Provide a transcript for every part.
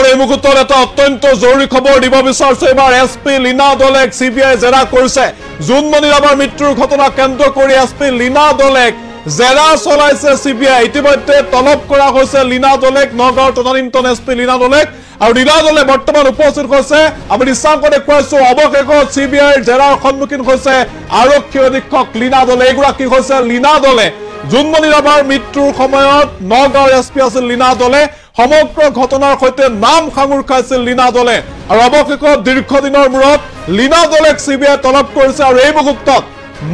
এই মুহূৰ্তত এটা অত্যন্ত জৰুৰী খবৰ দিব বিচাৰিছে এবাৰ এছপি লীনা দলেক সিবিআই জেৰা কৰিছে জুনমণি ৰাভাৰ মৃত্যুৰ ঘটনা কেন্দ্ৰ কৰি এছপি লীনা দলেক জেৰা চলাইছে সিবিআই ইতিমধ্যে তলব কৰা হৈছে লীনা দলেক নগাঁৱৰ তদানীন্তন এছপি লীনা দলেক আৰু লীনা দলে বৰ্তমান উপস্থিত হৈছে আমি নিশ্চয়কৈ দেখুৱাইছো অৱশেষত সিবিআইৰ জেৰাৰ সন্মুখীন হৈছে আৰক্ষী অধীক্ষক লীনা দলে এগৰাকী হৈছে লীনা দলে জুনমণি ৰাভাৰ মৃত্যুৰ সময়ত নগাঁৱৰ এছপি আছিল লীনা দলে সমগ্ৰ ঘটনাৰ সৈতে নাম সাঙুৰ খাইছিল লীনা দলে আৰু অৱশেষত দীৰ্ঘদিনৰ মূৰত লীনা দলেক সিবিআই তলব কৰিছে আৰু এই মুহূৰ্তত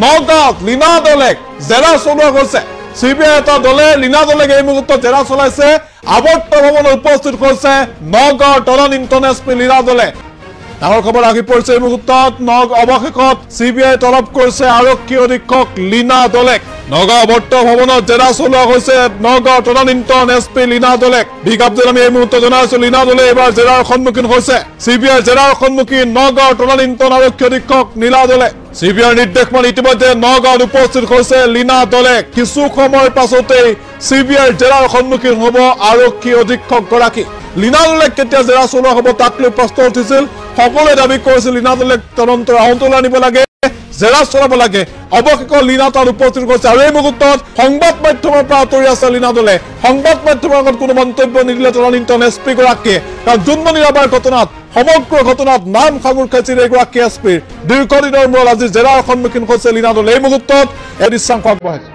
নগাঁৱত লীনা দলেক জেৰা চলোৱা হৈছে সিবিআই এটা দলে লীনা দলেক এই মুহূৰ্তত জেৰা চলাইছে আৱৰ্ত ভৱনত উপস্থিত হৈছে নগাঁৱৰ তদানীন্তন এছপি লীনা দলে ডাঙৰ খবৰ আহি পৰিছে এই মুহূৰ্তত অৱশেষত সিবিআই তলব কৰিছে আৰক্ষী অধীক্ষক লীনা দলেক নগাঁও আৱৰ্ত ভৱনত জেৰা চলোৱা হৈছে নগাঁৱৰ তদানীন্তন এছপি লীনা দলেক বিজ্ঞপ্তিত আমি এই মুহূৰ্তত জনাইছো লীনা দলে এইবাৰ জেৰাৰ সন্মুখীন হৈছে সিবিআই জেৰাৰ সন্মুখীন নগাঁৱৰ তদানীন্তন আৰক্ষী অধীক্ষক লীনা দলে সিবিআইৰ নিৰ্দেশ মান ইতিমধ্যে নগাঁৱত উপস্থিত হৈছে লীনা দলে কিছু সময়ৰ পাছতেই সিবিআইৰ জেৰাৰ সন্মুখীন হ'ব আৰক্ষী অধীক্ষক গৰাকী লীনা দলেক কেতিয়া জেৰা চলোৱা হ'ব তাক লৈ প্ৰশ্ন উঠিছিল সকলোৱে দাবী কৰিছিল লীনা দলেক তদন্তৰ আওতালৈ আনিব লাগে জেৰা চলাব লাগে অৱশেষত লীনা তাত উপস্থিত হৈছে আৰু এই মুহূৰ্তত সংবাদ মাধ্যমৰ পৰা আঁতৰি আছে লীনা দলে সংবাদ মাধ্যমৰ আগত কোনো মন্তব্য নিদিলে তদানীন্তন এছপি গৰাকীয়ে কাৰণ জুনমণি ৰাভাৰ ঘটনাত সমগ্ৰ ঘটনাত নাম সাঙুৰ খাইছিল এগৰাকী এছপিৰ দীৰ্ঘদিনৰ মূৰত আজি জেৰাৰ সন্মুখীন হৈছে লীনা দলে এই মুহূৰ্তত এডিচাংক আগবঢ়াইছে